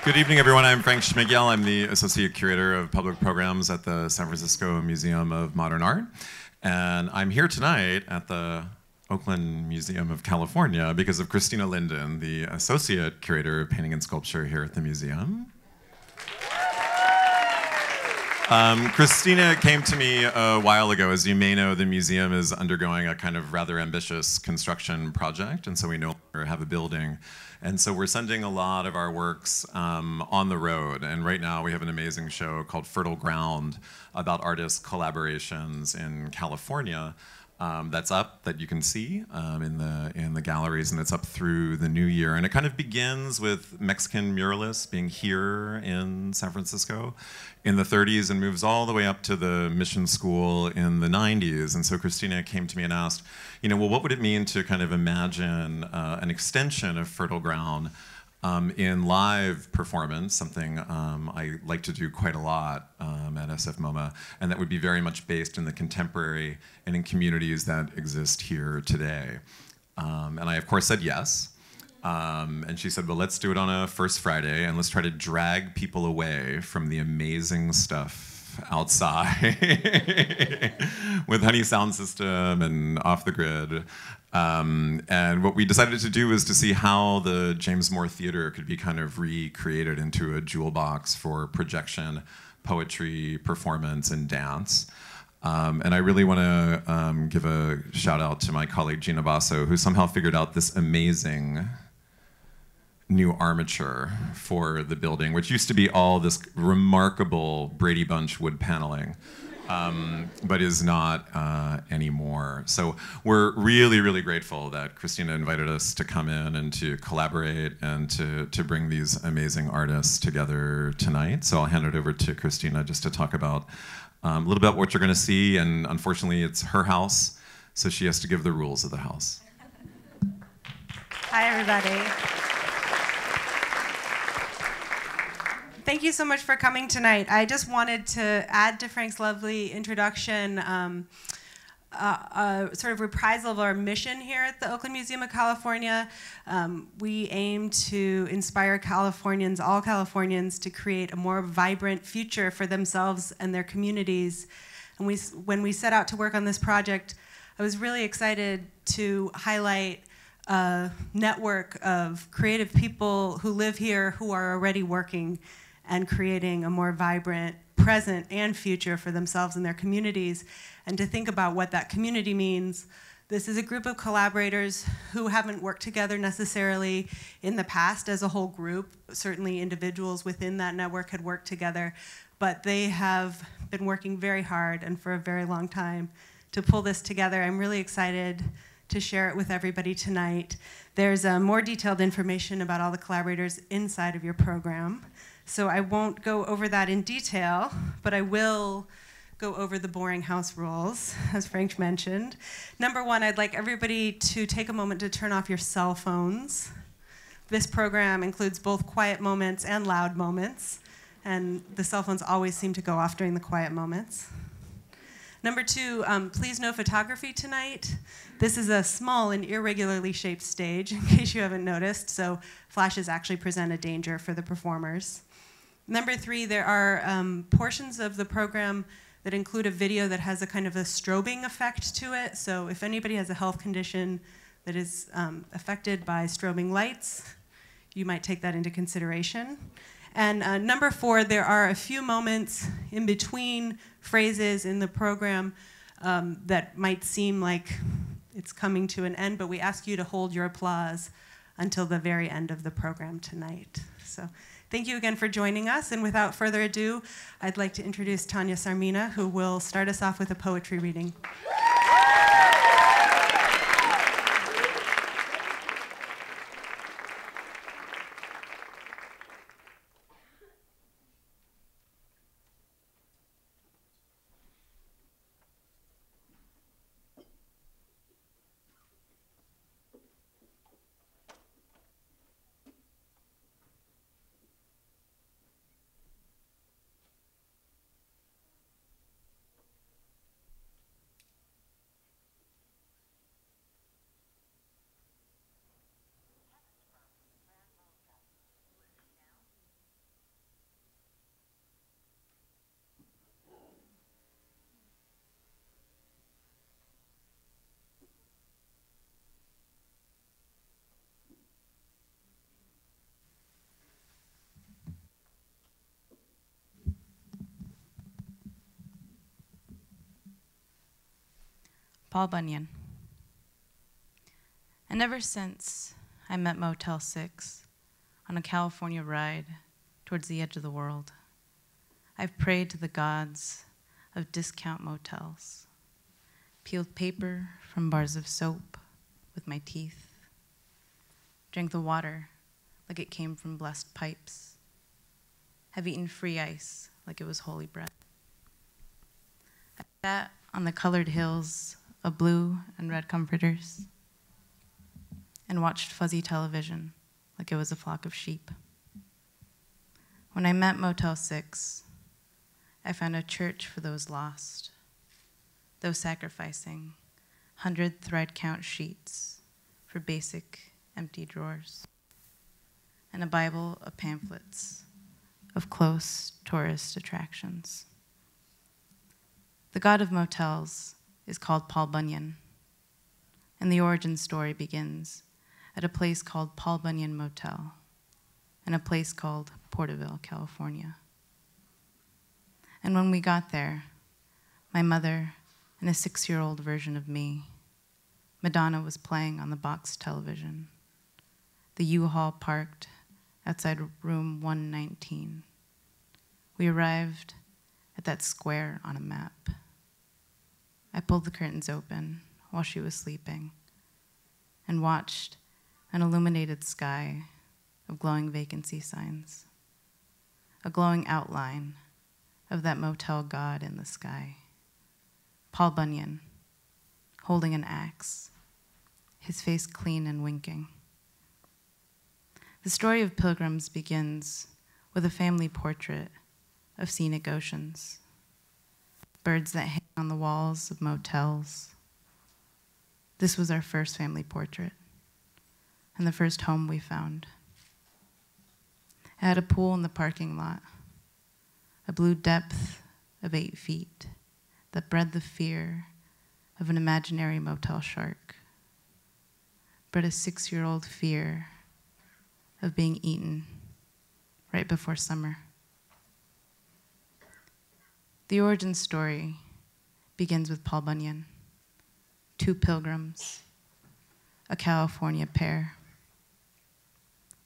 Good evening, everyone. I'm Frank Schmigel. I'm the Associate Curator of Public Programs at the San Francisco Museum of Modern Art. And I'm here tonight at the Oakland Museum of California because of Christina Linden, the Associate Curator of Painting and Sculpture here at the museum. Christina came to me a while ago. As you may know, the museum is undergoing a kind of rather ambitious construction project, and so we no longer have a building. And so we're sending a lot of our works on the road. And right now we have an amazing show called Fertile Ground about artist collaborations in California. That's up, that you can see in the galleries, and it's up through the new year. And it kind of begins with Mexican muralists being here in San Francisco in the 30s and moves all the way up to the mission school in the 90s. And so Christina came to me and asked, well, what would it mean to kind of imagine an extension of Fertile Ground in live performance, something I like to do quite a lot at SF MoMA, and that would be very much based in the contemporary and in communities that exist here today. And I, of course, said yes. And she said, well, let's do it on a first Friday, and let's try to drag people away from the amazing stuff outside with Honey Sound System and Off the Grid. And what we decided to do was to see how the James Moore Theater could be kind of recreated into a jewel box for projection, poetry, performance, and dance. And I really want to give a shout out to my colleague Gina Basso, who somehow figured out this amazing new armature for the building, which used to be all this remarkable Brady Bunch wood paneling. But is not anymore. So we're really, really grateful that Christina invited us to come in and to collaborate and to bring these amazing artists together tonight. So I'll hand it over to Christina just to talk about a little bit what you're going to see. And unfortunately, it's her house, so she has to give the rules of the house. Hi, everybody. Thank you so much for coming tonight. I just wanted to add to Frank's lovely introduction a sort of reprisal of our mission here at the Oakland Museum of California. We aim to inspire Californians, all Californians, to create a more vibrant future for themselves and their communities. And when we set out to work on this project, I was really excited to highlight a network of creative people who live here who are already working and creating a more vibrant present and future for themselves and their communities, and to think about what that community means. This is a group of collaborators who haven't worked together necessarily in the past as a whole group. Certainly individuals within that network had worked together, but they have been working very hard and for a very long time to pull this together. I'm really excited to share it with everybody tonight. There's more detailed information about all the collaborators inside of your program. So I won't go over that in detail, but I will go over the boring house rules, as Frank mentioned. Number one, I'd like everybody to take a moment to turn off your cell phones. This program includes both quiet moments and loud moments, and the cell phones always seem to go off during the quiet moments. Number two, please no photography tonight. This is a small and irregularly shaped stage, in case you haven't noticed, so flashes actually present a danger for the performers. Number three, there are portions of the program that include a video that has a kind of a strobing effect to it. So if anybody has a health condition that is affected by strobing lights, you might take that into consideration. And number four, there are a few moments in between phrases in the program that might seem like it's coming to an end, but we ask you to hold your applause until the very end of the program tonight. So thank you again for joining us, and without further ado, I'd like to introduce Tanya Sarmina, who will start us off with a poetry reading. Paul Bunyan. And ever since I met Motel 6 on a California ride towards the edge of the world, I've prayed to the gods of discount motels, peeled paper from bars of soap with my teeth, drank the water like it came from blessed pipes, have eaten free ice like it was holy bread. I sat on the colored hills of blue and red comforters and watched fuzzy television like it was a flock of sheep. When I met Motel 6, I found a church for those lost, those sacrificing 100 thread count sheets for basic empty drawers, and a Bible of pamphlets of close tourist attractions. The god of motels is called Paul Bunyan, and the origin story begins at a place called Paul Bunyan Motel and a place called Porterville, California. And when we got there, my mother and a 6-year-old version of me, Madonna was playing on the box television. The U-Haul parked outside room 119. We arrived at that square on a map. I pulled the curtains open while she was sleeping and watched an illuminated sky of glowing vacancy signs, a glowing outline of that motel god in the sky, Paul Bunyan, holding an axe, his face clean and winking. The story of pilgrims begins with a family portrait of scenic oceans, birds that hang on the walls of motels. This was our first family portrait and the first home we found. It had a pool in the parking lot, a blue depth of 8 feet that bred the fear of an imaginary motel shark, bred a 6-year-old fear of being eaten right before summer. The origin story begins with Paul Bunyan, 2 pilgrims, a California pair,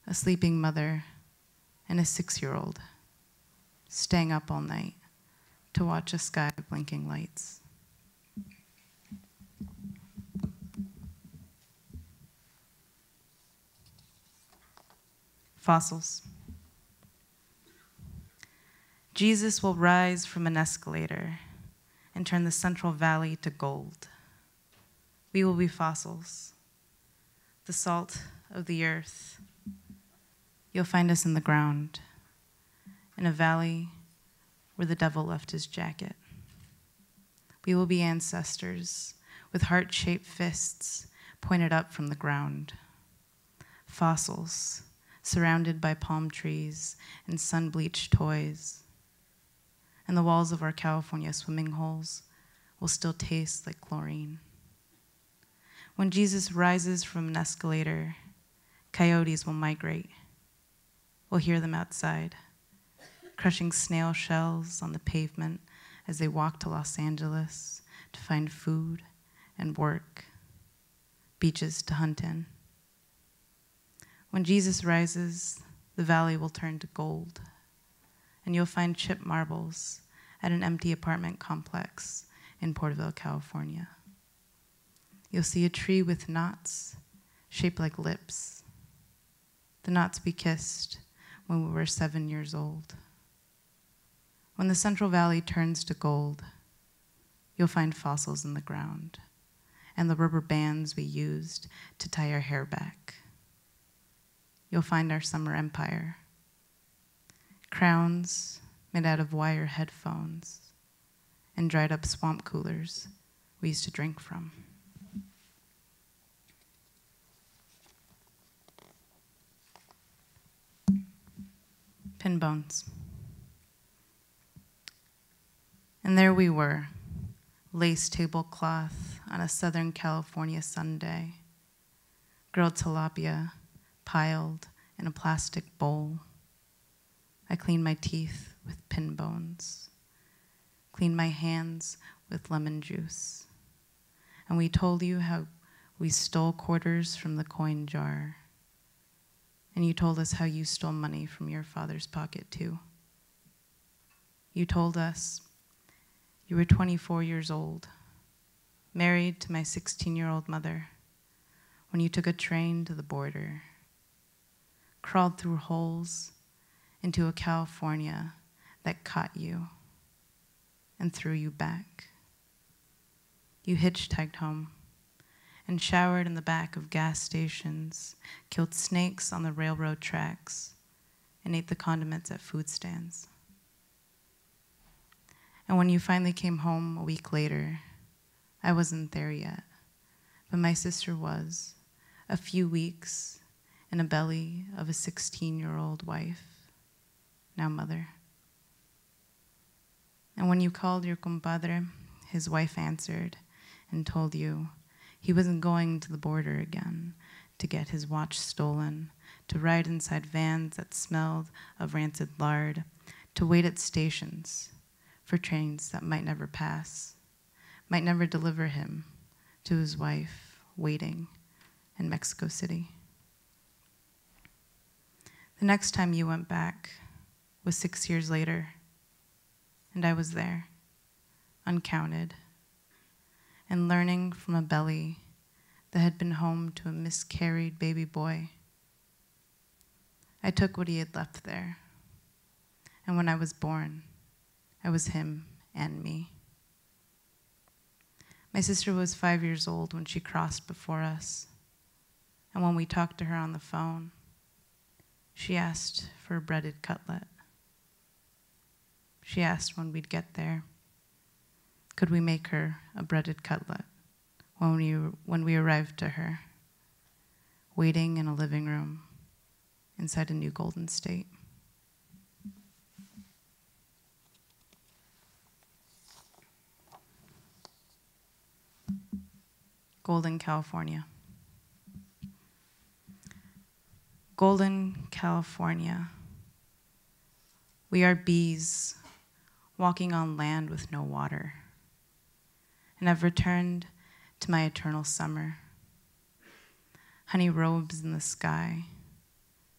a sleeping mother, and a 6-year-old staying up all night to watch a sky of blinking lights. Fossils. Jesus will rise from an escalator and turn the Central Valley to gold. We will be fossils, the salt of the earth. You'll find us in the ground, in a valley where the devil left his jacket. We will be ancestors with heart-shaped fists pointed up from the ground. Fossils surrounded by palm trees and sun-bleached toys. And the walls of our California swimming holes will still taste like chlorine. When Jesus rises from an escalator, coyotes will migrate. We'll hear them outside, crushing snail shells on the pavement as they walk to Los Angeles to find food and work, beaches to hunt in. When Jesus rises, the valley will turn to gold, and you'll find chipped marbles at an empty apartment complex in Porterville, California. You'll see a tree with knots shaped like lips, the knots we kissed when we were 7 years old. When the Central Valley turns to gold, you'll find fossils in the ground and the rubber bands we used to tie our hair back. You'll find our summer empire, crowns made out of wire headphones and dried up swamp coolers we used to drink from. Pin bones. And there we were, lace tablecloth on a Southern California Sunday, grilled tilapia piled in a plastic bowl. I cleaned my teeth with pin bones, cleaned my hands with lemon juice, and we told you how we stole quarters from the coin jar. And you told us how you stole money from your father's pocket too. You told us you were 24 years old, married to my 16-year-old mother, when you took a train to the border, crawled through holes into a California that caught you and threw you back. You hitchhiked home and showered in the back of gas stations, killed snakes on the railroad tracks, and ate the condiments at food stands. And when you finally came home a week later, I wasn't there yet, but my sister was, a few weeks in the belly of a 16-year-old wife, now mother. And when you called your compadre, his wife answered and told you he wasn't going to the border again to get his watch stolen, to ride inside vans that smelled of rancid lard, to wait at stations for trains that might never pass, might never deliver him to his wife waiting in Mexico City. The next time you went back was 6 years later, and I was there, uncounted, and learning from a belly that had been home to a miscarried baby boy. I took what he had left there, and when I was born, I was him and me. My sister was 5 years old when she crossed before us, and when we talked to her on the phone, she asked for a breaded cutlet. She asked when we'd get there, could we make her a breaded cutlet when we arrived to her, waiting in a living room inside a new Golden State. Golden, California. Golden, California. We are bees walking on land with no water, and I've returned to my eternal summer. Honey robes in the sky,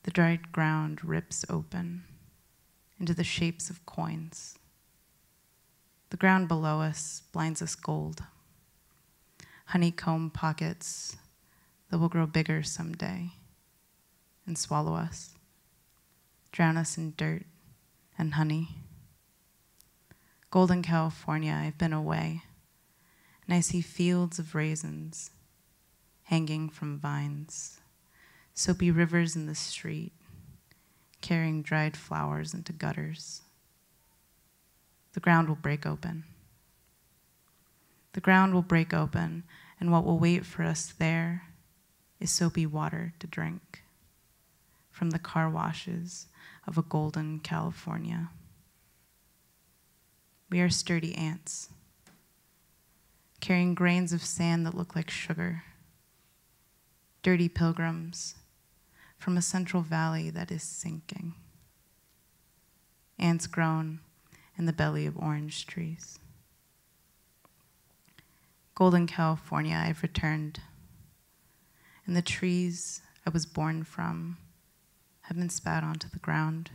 the dried ground rips open into the shapes of coins. The ground below us blinds us gold. Honeycomb pockets that will grow bigger someday and swallow us, drown us in dirt and honey. Golden, California, I've been away, and I see fields of raisins hanging from vines, soapy rivers in the street, carrying dried flowers into gutters. The ground will break open. The ground will break open, and what will wait for us there is soapy water to drink from the car washes of a golden California. We are sturdy ants, carrying grains of sand that look like sugar, dirty pilgrims from a central valley that is sinking. Ants grown in the belly of orange trees. Golden, California, I've returned, and the trees I was born from have been spat onto the ground,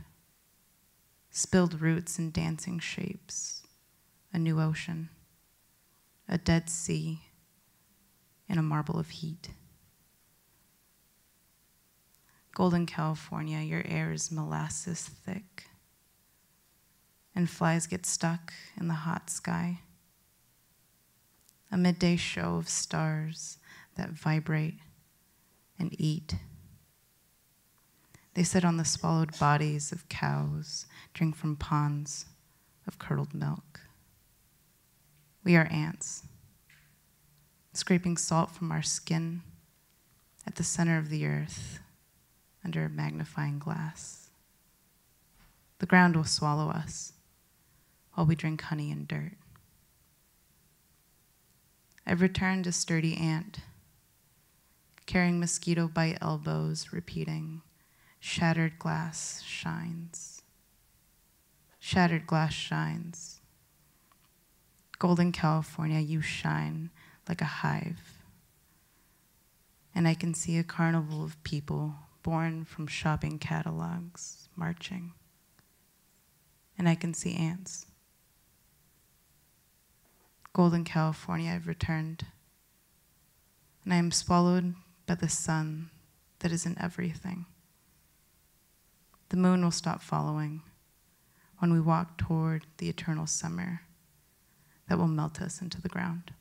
spilled roots in dancing shapes, a new ocean, a dead sea in a marble of heat. Golden, California, your air is molasses thick, and flies get stuck in the hot sky. A midday show of stars that vibrate and eat. They sit on the swallowed bodies of cows, drink from ponds of curdled milk. We are ants, scraping salt from our skin at the center of the earth under a magnifying glass. The ground will swallow us while we drink honey and dirt. I've returned a sturdy ant, carrying mosquito bite elbows, repeating, shattered glass shines. Shattered glass shines. Golden, California, you shine like a hive. And I can see a carnival of people born from shopping catalogs marching. And I can see ants. Golden California, I've returned. And I am swallowed by the sun that is in everything. The moon will stop following when we walk toward the eternal summer that will melt us into the ground.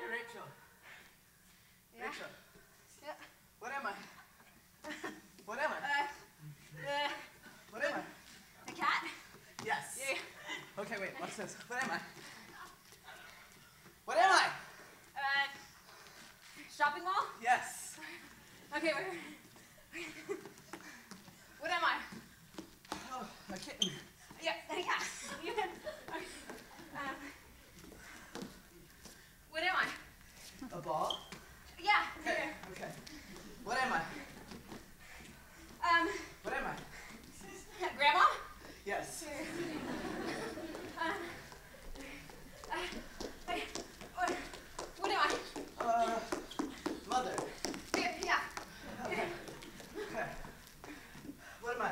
Rachel. Yeah. Rachel. Yeah. What am I? What am I? What am I? A cat? Yes. Yeah. Okay, wait, watch this. What am I? What am I? Shopping mall? Yes. Okay, wait. What am I? Oh, a kitten. Yeah, yeah. You can. Okay. What am I? A ball? Yeah. Okay, okay. What am I? What am I? Grandma? Yes. What am I? Mother. Yeah. Okay. Okay. What am I?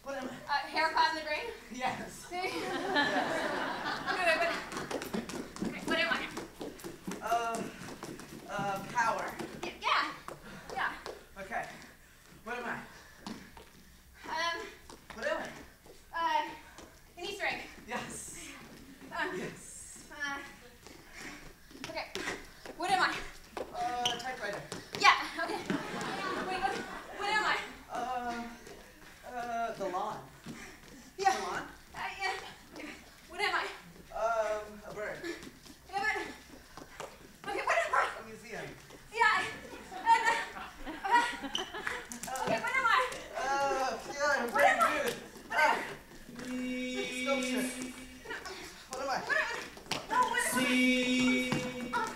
What am I? Hair caught in the drain? Yes. Okay, what am I? Power. Yeah. Yeah. Okay. What am I? Um, What am I? an Easter egg. Yes. Yes. Okay. What am I? Typewriter. Yeah. Okay. Wait. What am I? The lawn. Yeah. The lawn? Yeah. What am I? A bird. Yeah, but. Okay. What am I? A museum. Yeah. Okay. What am I? Yeah, What am I? good. What am I? Sculpture. What am I? What am I? No. What am I?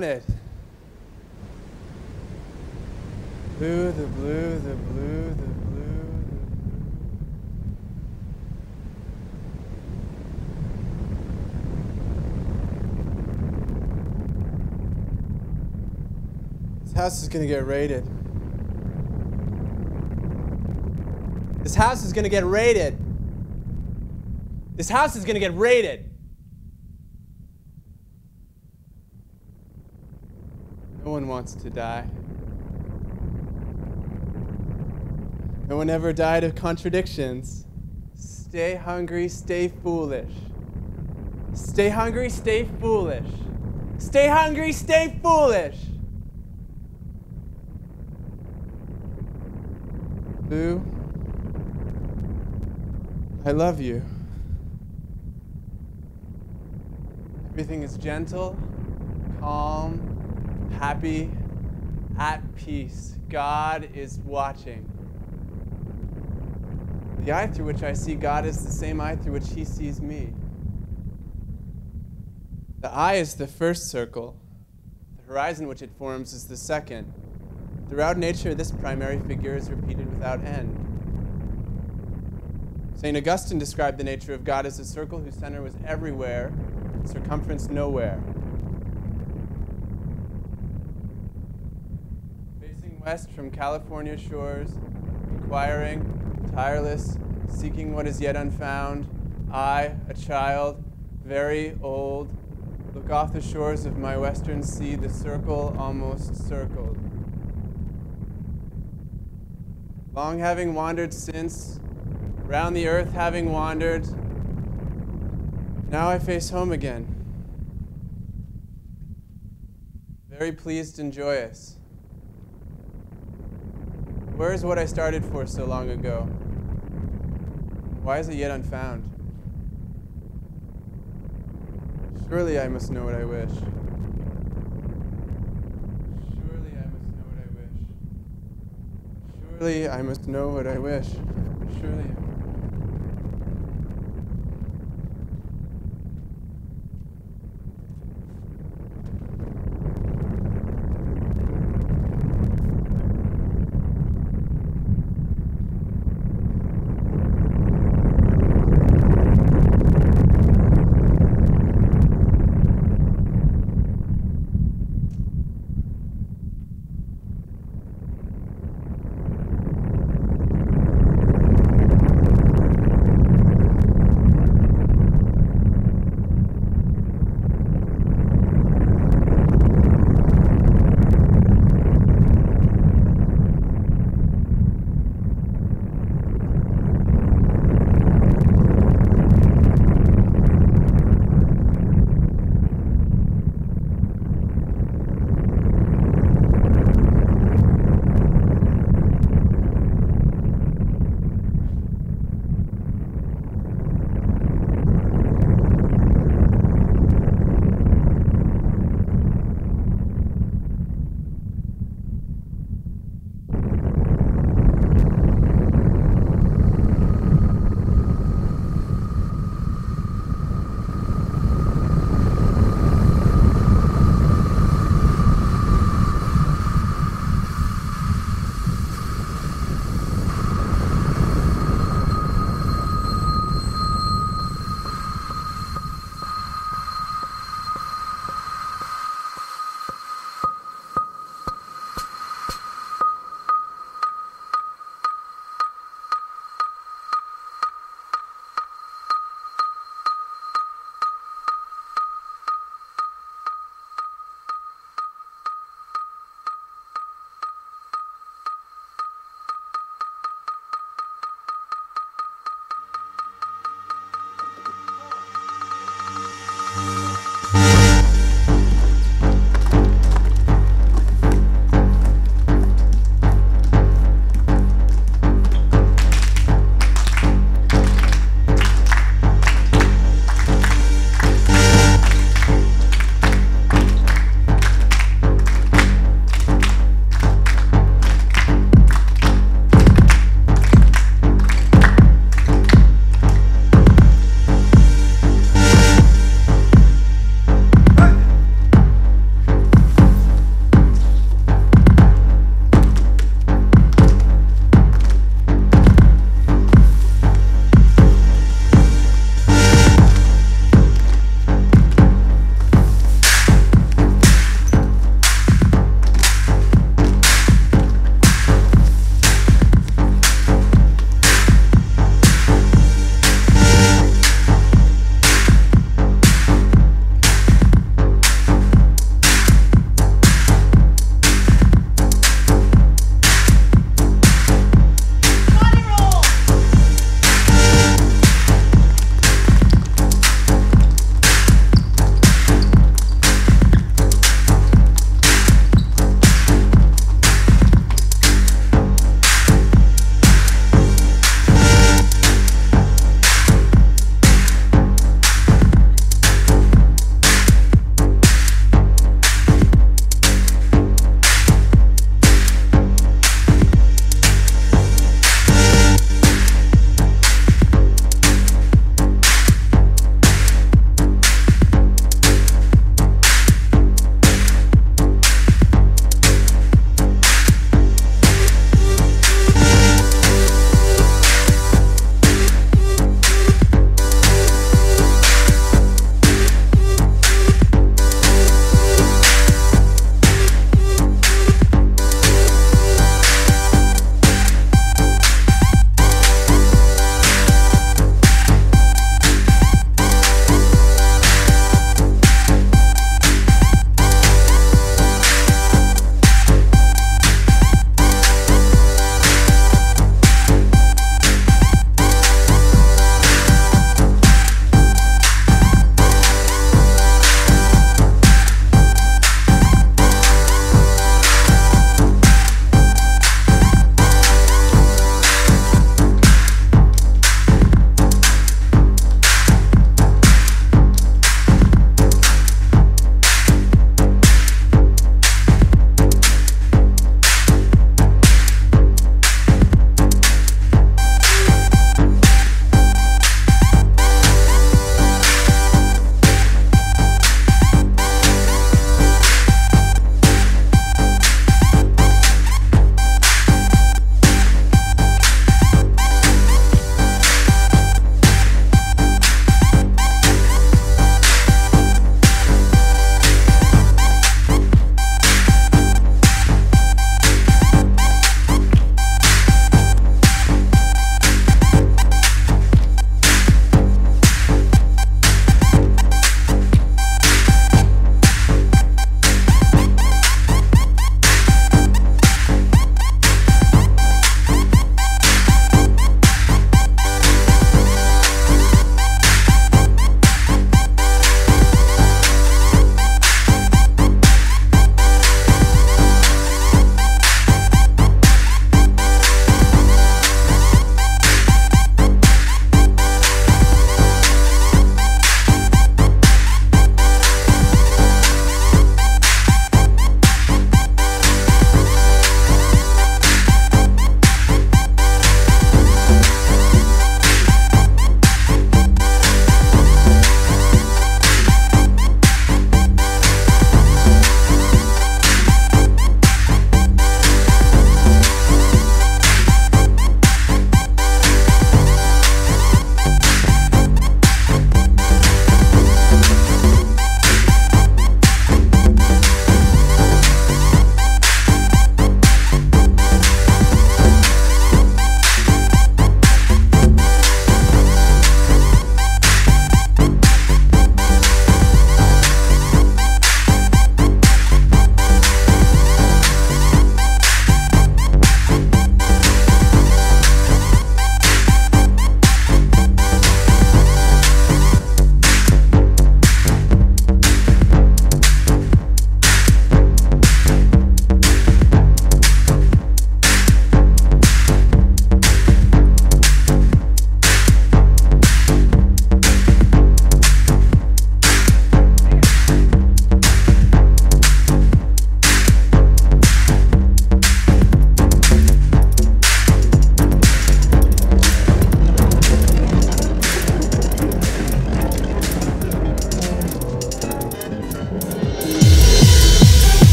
wanted. Blue, the blue, the blue, the blue, the blue. This house is gonna get raided. This house is gonna get raided. This house is gonna get raided. No one wants to die. No one ever died of contradictions. Stay hungry, stay foolish. Stay hungry, stay foolish. Stay hungry, stay foolish. Boo, I love you. Everything is gentle, calm, happy, at peace. God is watching. The eye through which I see God is the same eye through which He sees me. The eye is the first circle. The horizon which it forms is the second. Throughout nature, this primary figure is repeated without end. St. Augustine described the nature of God as a circle whose center was everywhere, circumference nowhere. Facing west from California shores, inquiring, tireless, seeking what is yet unfound, I, a child, very old, look off the shores of my western sea, the circle almost circled. Long having wandered since, round the earth having wandered, now I face home again. Very pleased and joyous. Where is what I started for so long ago? Why is it yet unfound? Surely I must know what I wish. Surely I must know what I wish. Surely I must know what I wish. Surely.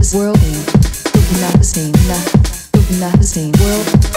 is world theme. Magazine, magazine, world.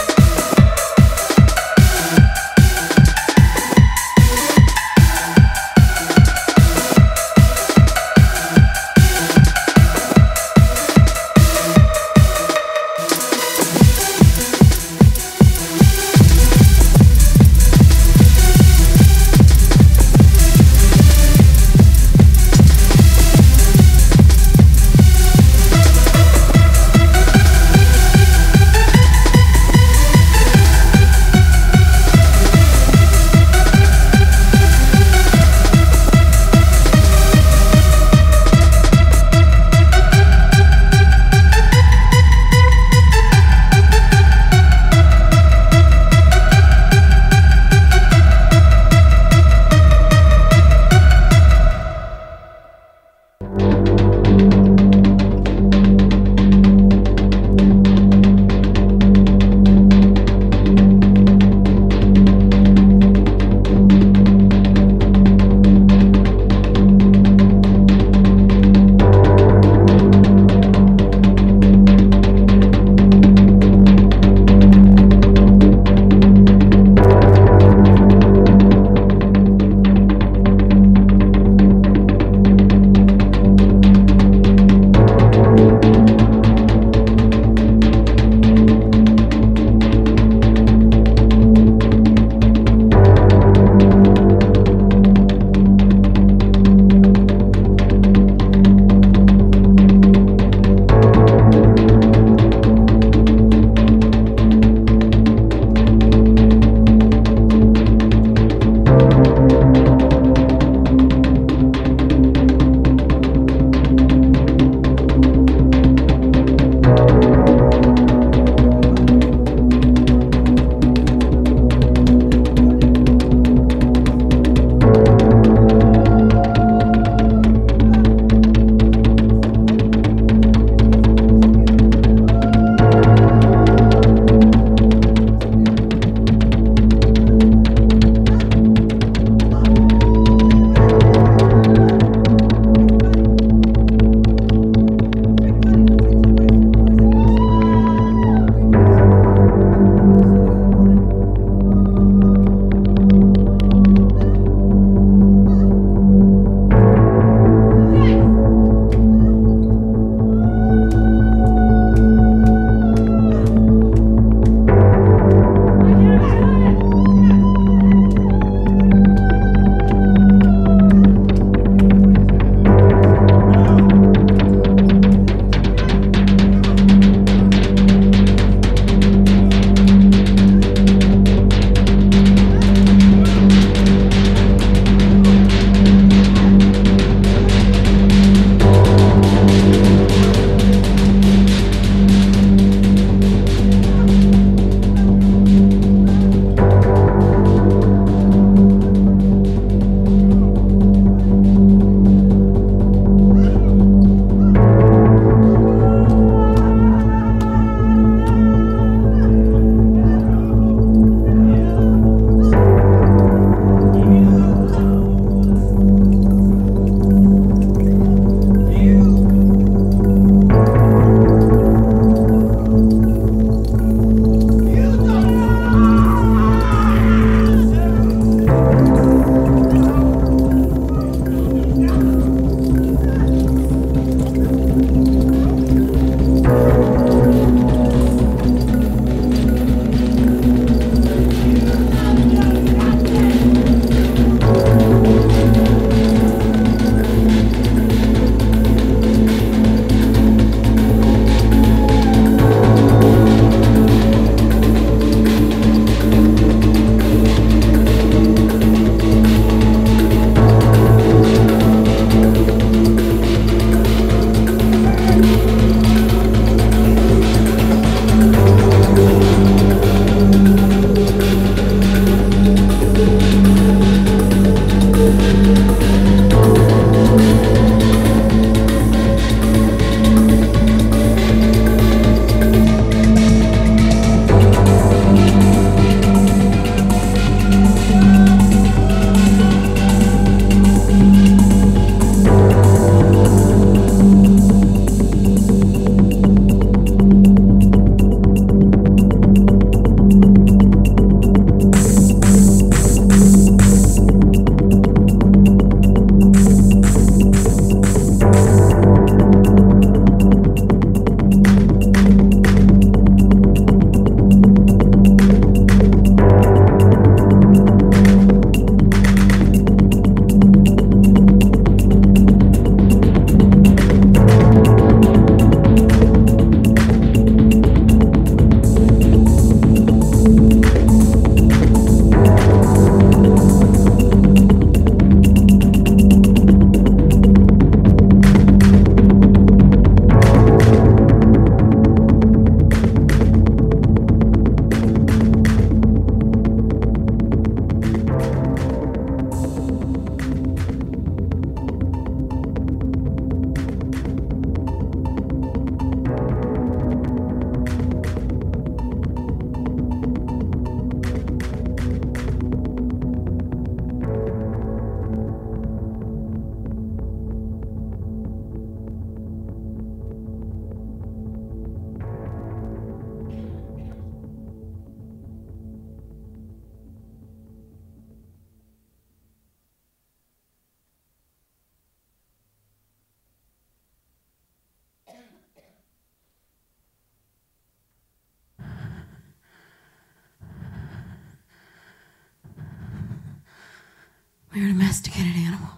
We are a domesticated animal.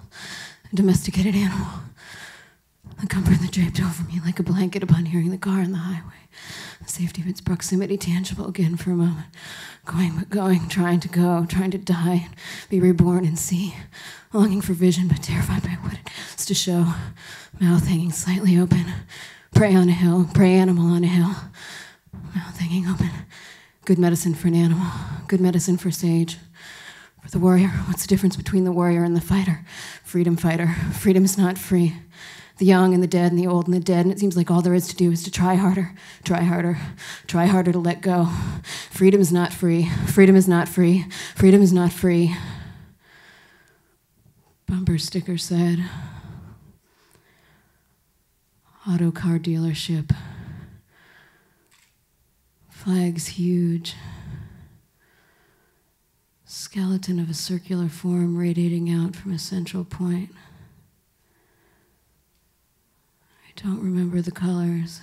A domesticated animal. The comfort that draped over me like a blanket upon hearing the car on the highway. The safety of its proximity tangible again for a moment. Going but going, trying to go, trying to die, and be reborn and see. Longing for vision, but terrified by what it has to show. Mouth hanging slightly open. Prey on a hill, prey animal on a hill. Mouth hanging open. Good medicine for an animal. Good medicine for sage. For the warrior, what's the difference between the warrior and the fighter? Freedom fighter. Freedom is not free. The young and the dead and the old and the dead, and it seems like all there is to do is to try harder, try harder, try harder to let go. Freedom is not free. Freedom is not free. Freedom is not free. Bumper sticker said, auto car dealership. Flags huge. Skeleton of a circular form radiating out from a central point. I don't remember the colors,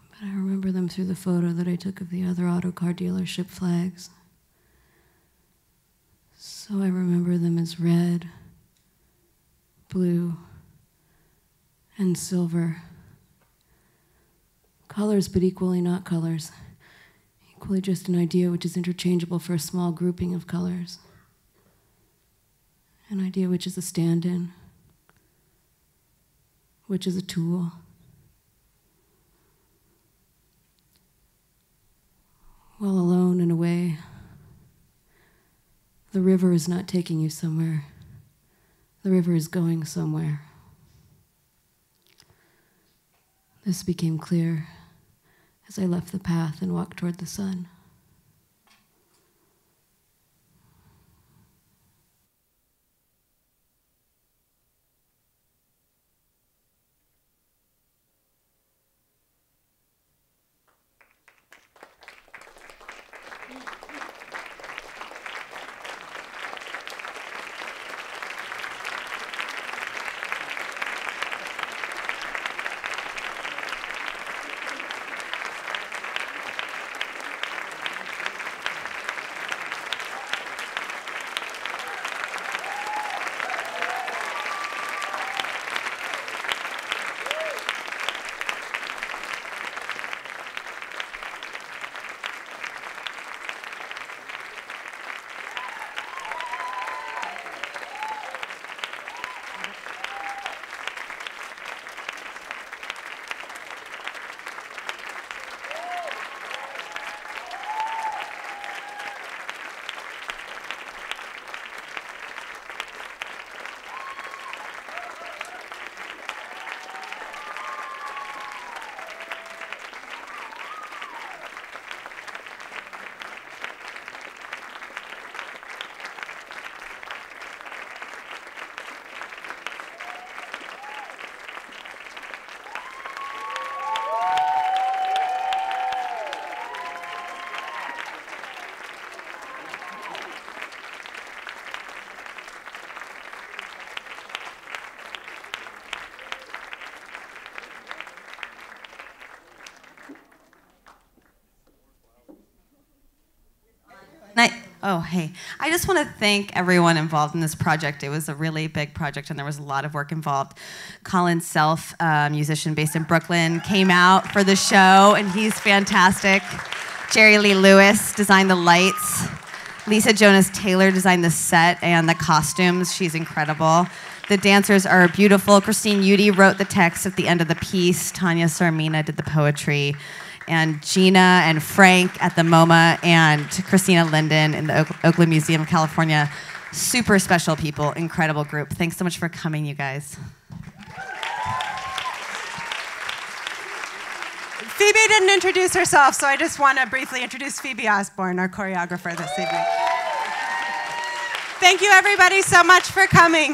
but I remember them through the photo that I took of the other auto car dealership flags. So I remember them as red, blue, and silver. Colors, but equally not colors. Equally just an idea which is interchangeable for a small grouping of colors. An idea which is a stand-in, which is a tool. While alone and away, the river is not taking you somewhere. The river is going somewhere. This became clear as I left the path and walked toward the sun. Oh, hey. I just want to thank everyone involved in this project. It was a really big project, and there was a lot of work involved. Colin Self, a musician based in Brooklyn, came out for the show, and he's fantastic. Jerry Lee Lewis designed the lights. Lisa Jonas Taylor designed the set and the costumes. She's incredible. The dancers are beautiful. Christine Udy wrote the text at the end of the piece. Tanya Sarmina did the poetry. And Gina and Frank at the MoMA, and Christina Linden in the Oakland Museum of California. Super special people, incredible group. Thanks so much for coming, you guys. Phoebe didn't introduce herself, so I just want to briefly introduce Phoebe Osborne, our choreographer this evening. Thank you, everybody, so much for coming.